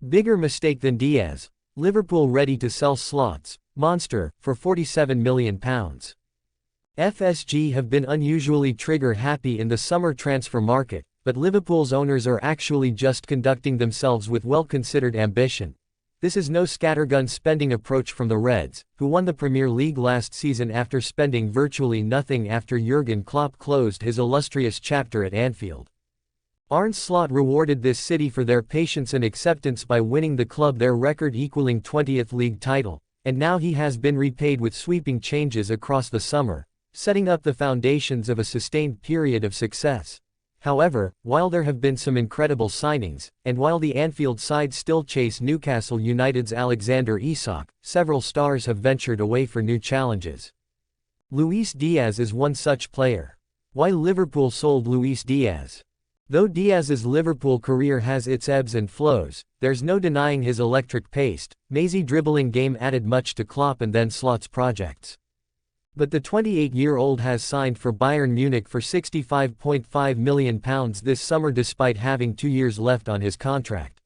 Bigger mistake than Diaz. Liverpool ready to sell Slot's monster for £47 million. FSG have been unusually trigger-happy in the summer transfer market, but Liverpool's owners are actually just conducting themselves with well-considered ambition. This is no scattergun spending approach from the Reds, who won the Premier League last season after spending virtually nothing after Jurgen Klopp closed his illustrious chapter at Anfield. Arne Slot rewarded this city for their patience and acceptance by winning the club their record-equaling 20th league title, and now he has been repaid with sweeping changes across the summer, setting up the foundations of a sustained period of success. However, while there have been some incredible signings, and while the Anfield side still chase Newcastle United's Alexander Isak, several stars have ventured away for new challenges. Luis Diaz is one such player. Why Liverpool sold Luis Diaz? Though Diaz's Liverpool career has its ebbs and flows, there's no denying his electric-paced, mazy dribbling game added much to Klopp and then Slot's projects. But the 28-year-old has signed for Bayern Munich for £65.5 million this summer despite having 2 years left on his contract.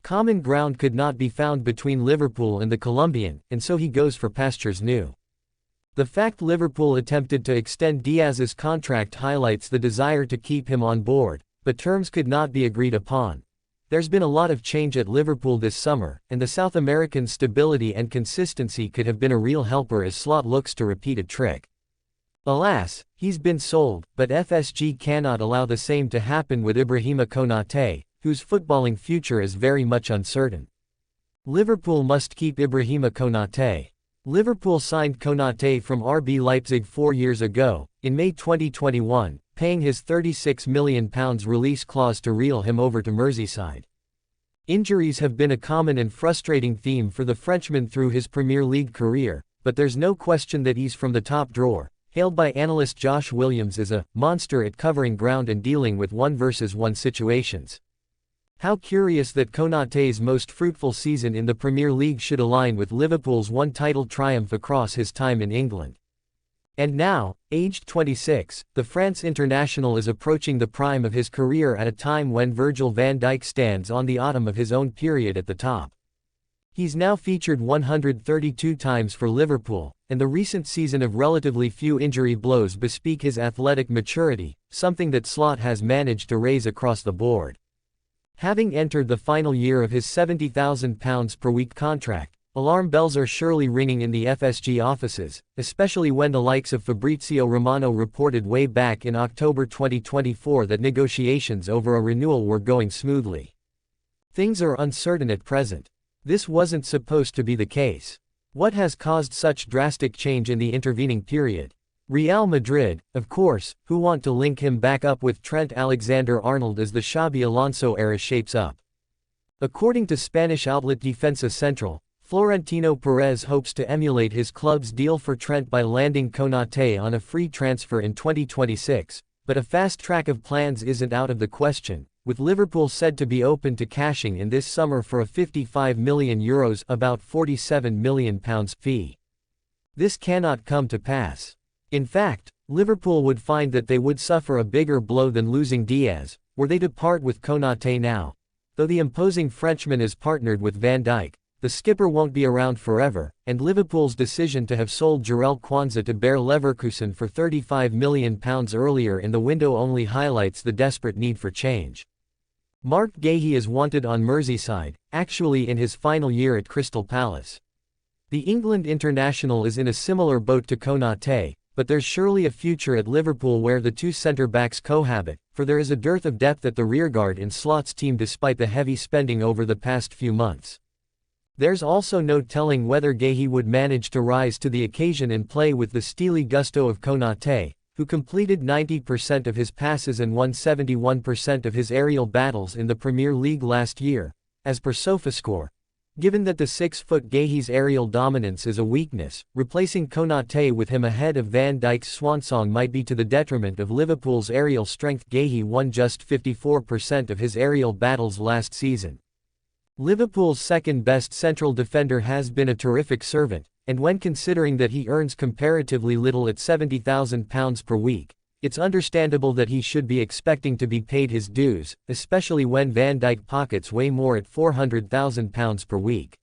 Common ground could not be found between Liverpool and the Colombian, and so he goes for pastures new. The fact Liverpool attempted to extend Diaz's contract highlights the desire to keep him on board, but terms could not be agreed upon. There's been a lot of change at Liverpool this summer, and the South American's stability and consistency could have been a real helper as Slot looks to repeat a trick. Alas, he's been sold, but FSG cannot allow the same to happen with Ibrahima Konate, whose footballing future is very much uncertain. Liverpool must keep Ibrahima Konate. Liverpool signed Konate from RB Leipzig 4 years ago, in May 2021, paying his £36 million release clause to reel him over to Merseyside. Injuries have been a common and frustrating theme for the Frenchman through his Premier League career, but there's no question that he's from the top drawer, hailed by analyst Josh Williams as a monster at covering ground and dealing with 1-versus-1 situations. How curious that Konate's most fruitful season in the Premier League should align with Liverpool's one-title triumph across his time in England. And now, aged 26, the France international is approaching the prime of his career at a time when Virgil van Dijk stands on the autumn of his own period at the top. He's now featured 132 times for Liverpool, and the recent season of relatively few injury blows bespeak his athletic maturity, something that Slot has managed to raise across the board. Having entered the final year of his £70,000 per week contract, alarm bells are surely ringing in the FSG offices, especially when the likes of Fabrizio Romano reported way back in October 2024 that negotiations over a renewal were going smoothly. Things are uncertain at present. This wasn't supposed to be the case. What has caused such drastic change in the intervening period? Real Madrid, of course, who want to link him back up with Trent Alexander-Arnold as the Xabi Alonso era shapes up. According to Spanish outlet Defensa Central, Florentino Perez hopes to emulate his club's deal for Trent by landing Konate on a free transfer in 2026, but a fast track of plans isn't out of the question, with Liverpool said to be open to cashing in this summer for a €55 million about £47 million fee. This cannot come to pass. In fact, Liverpool would find that they would suffer a bigger blow than losing Diaz, were they to part with Konate now. Though the imposing Frenchman is partnered with Van Dijk, the skipper won't be around forever, and Liverpool's decision to have sold Jarell Quansah to Bayer Leverkusen for £35 million earlier in the window only highlights the desperate need for change. Mark Guéhi is wanted on Merseyside, actually in his final year at Crystal Palace. The England international is in a similar boat to Konate, but there's surely a future at Liverpool where the two centre-backs cohabit, for there is a dearth of depth at the rearguard in Slot's team despite the heavy spending over the past few months. There's also no telling whether Guéhi would manage to rise to the occasion and play with the steely gusto of Konate, who completed 90% of his passes and won 71% of his aerial battles in the Premier League last year, as per SofaScore. Given that the 6-foot Guéhi's aerial dominance is a weakness, replacing Konate with him ahead of Van Dijk's swansong might be to the detriment of Liverpool's aerial strength. Guéhi won just 54% of his aerial battles last season. Liverpool's second-best central defender has been a terrific servant, and when considering that he earns comparatively little at £70,000 per week, it's understandable that he should be expecting to be paid his dues, especially when Van Dijk pockets way more at £400,000 per week.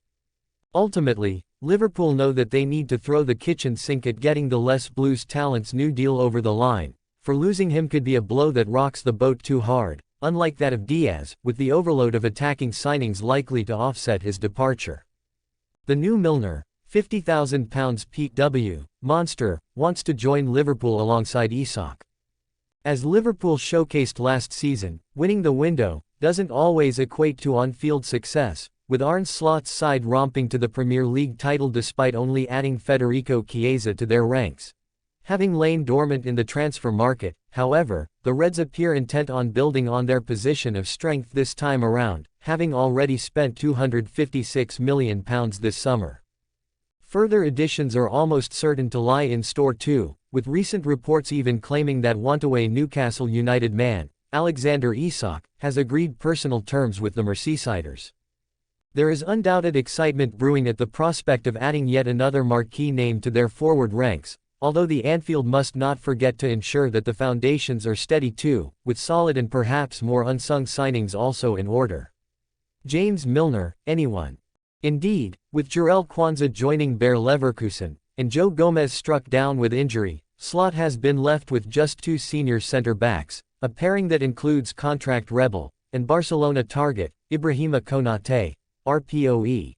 Ultimately, Liverpool know that they need to throw the kitchen sink at getting the Les Blues talent's new deal over the line, for losing him could be a blow that rocks the boat too hard, unlike that of Diaz, with the overload of attacking signings likely to offset his departure. The new Milner, £50,000 PW, monster, wants to join Liverpool alongside Isak. As Liverpool showcased last season, winning the window doesn't always equate to on-field success, with Arne Slot's side romping to the Premier League title despite only adding Federico Chiesa to their ranks. Having lain dormant in the transfer market, however, the Reds appear intent on building on their position of strength this time around, having already spent £256 million this summer. Further additions are almost certain to lie in store too, with recent reports even claiming that wantaway Newcastle United man, Alexander Isak, has agreed personal terms with the Merseysiders. There is undoubted excitement brewing at the prospect of adding yet another marquee name to their forward ranks, although the Anfield must not forget to ensure that the foundations are steady too, with solid and perhaps more unsung signings also in order. James Milner, anyone. Indeed, with Jurgen Klopp joining Bayer Leverkusen, and Joe Gomez struck down with injury, Slot has been left with just two senior centre-backs, a pairing that includes contract rebel, and Barcelona target, Ibrahima Konate, RPOE.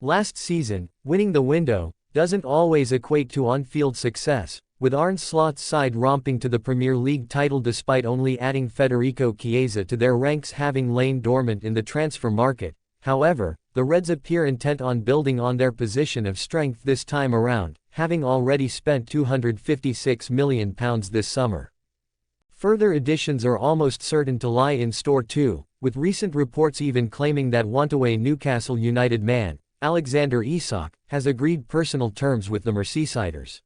Last season, winning the window doesn't always equate to on-field success, with Arne Slot's side romping to the Premier League title despite only adding Federico Chiesa to their ranks having lain dormant in the transfer market. However, the Reds appear intent on building on their position of strength this time around, having already spent £256 million this summer. Further additions are almost certain to lie in store too, with recent reports even claiming that wantaway Newcastle United man, Alexander Isak, has agreed personal terms with the Merseysiders.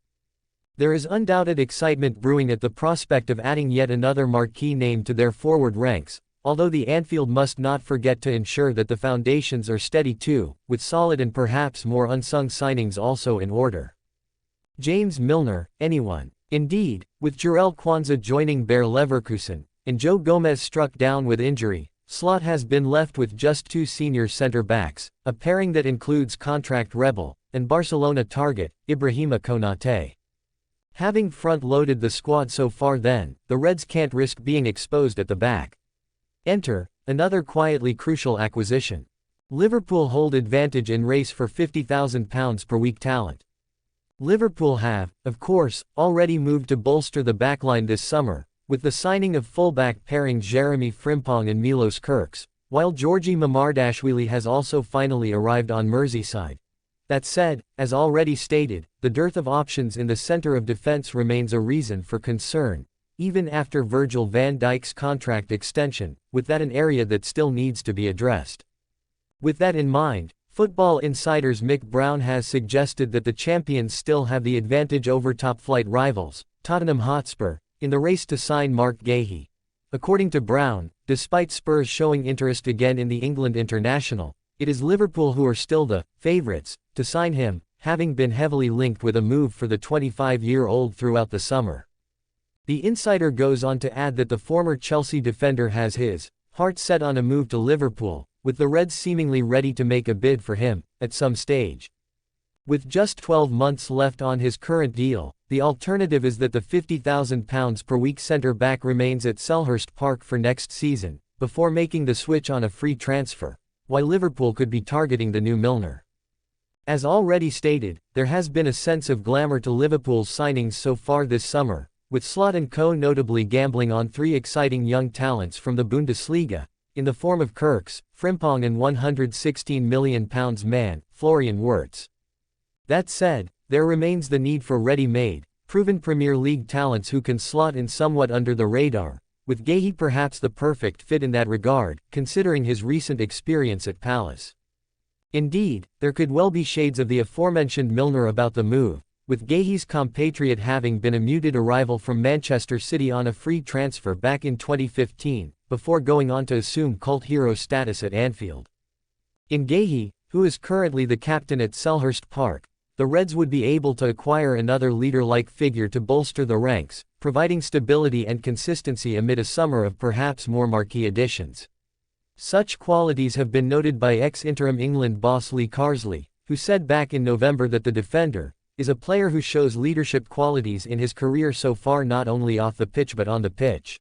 There is undoubted excitement brewing at the prospect of adding yet another marquee name to their forward ranks, although the Anfield must not forget to ensure that the foundations are steady too, with solid and perhaps more unsung signings also in order. James Milner, anyone. Indeed, with Jurgen Klopp joining Bayer Leverkusen, and Joe Gomez struck down with injury, Slot has been left with just two senior centre-backs, a pairing that includes contract rebel, and Barcelona target, Ibrahima Konate. Having front-loaded the squad so far then, the Reds can't risk being exposed at the back. Enter, another quietly crucial acquisition. Liverpool hold advantage in race for £50,000 per week talent. Liverpool have, of course, already moved to bolster the backline this summer, with the signing of fullback pairings Jeremy Frimpong and Milos Kerkez, while Georgi Mamardashvili has also finally arrived on Merseyside. That said, as already stated, the dearth of options in the centre of defence remains a reason for concern, even after Virgil van Dijk's contract extension, with that an area that still needs to be addressed. With that in mind, Football Insider's Mick Brown has suggested that the champions still have the advantage over top-flight rivals, Tottenham Hotspur, in the race to sign Mark Guéhi. According to Brown, despite Spurs showing interest again in the England international, it is Liverpool who are still the favourites to sign him, having been heavily linked with a move for the 25-year-old throughout the summer. The insider goes on to add that the former Chelsea defender has his heart set on a move to Liverpool, with the Reds seemingly ready to make a bid for him at some stage. With just 12 months left on his current deal, the alternative is that the £50,000 per week centre-back remains at Selhurst Park for next season, before making the switch on a free transfer, while Liverpool could be targeting the new Milner. As already stated, there has been a sense of glamour to Liverpool's signings so far this summer, with Slot and co notably gambling on three exciting young talents from the Bundesliga, in the form of Kerkez, Frimpong and £116 million man, Florian Wirtz. That said, there remains the need for ready-made, proven Premier League talents who can slot in somewhat under the radar, with Guéhi perhaps the perfect fit in that regard, considering his recent experience at Palace. Indeed, there could well be shades of the aforementioned Milner about the move, with Guéhi's compatriot having been a muted arrival from Manchester City on a free transfer back in 2015, before going on to assume cult hero status at Anfield. In Guéhi, who is currently the captain at Selhurst Park, the Reds would be able to acquire another leader-like figure to bolster the ranks, providing stability and consistency amid a summer of perhaps more marquee additions. Such qualities have been noted by ex-interim England boss Lee Carsley, who said back in November that the defender is a player who shows leadership qualities in his career so far, not only off the pitch but on the pitch.